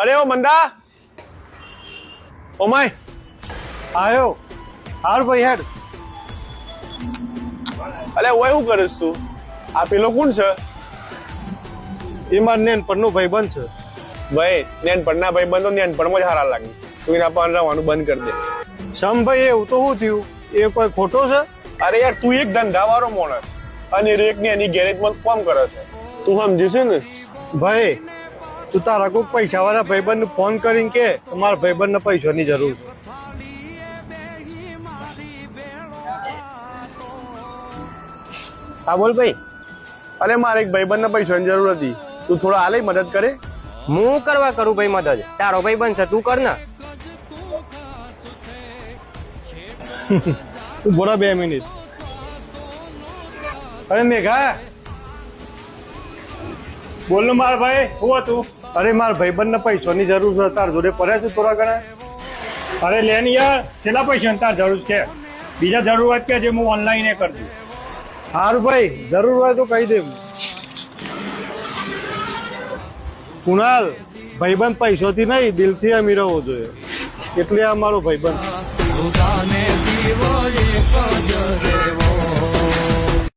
અરે ઓ મંદા ઓમાય આયો હાર ભાઈ હેડ અલે ઓય શું કરીશ તું આ પેલો કોણ છે ઈમાન નેન પરનો ભાઈ બન છે ભાઈ નેનપણના ભાઈ બંધો નેનપણમાં જ હારા લાગે તું એના પર રહેવાનું બંધ કરી દે સમ ભાઈ એવું તો શું થયું એ કોઈ ખોટો છે અરે યાર તું એક ધંધાવાળો માણસ અને રેક ને એની ગેરેજમાં કામ કરે છે તું સમજી છે ને ભાઈ તું તારા કોઈક પૈસા વાળા ભાઈબંધ ફોન કરીને કે તમારા ભાઈબંધ ને પૈસાની જરૂર છે હા બોલ ભાઈ અરે મારે એક ભાઈબંધના પૈસાની જરૂર હતી તું થોડા હાલે મદદ કરે હું કરવા કરું ભાઈ મદદ તારો ભાઈ બનશે તું કર ને તું બોલા 2 મિનિટ અરે મેઘા બોલ ને માર ભાઈ શું હતું? અરે મારા ભાઈબંધ ને પૈસાની જરૂર છે તાર જોડે પડ્યા છે થોડા ઘણા અરે લે ને યાર કેટલા પૈસા તાર જરૂર છે? બીજા જરૂર હોય કે જે હું ઓનલાઈન એ કરી દઉં. હારું ભાઈ જરૂર હોય તો કહી દે કુણાલ ભાઈબંધ પૈસોથી નહીં દિલથી અમીર હોવો જોઈએ એટલે આ મારો ભાઈબંધ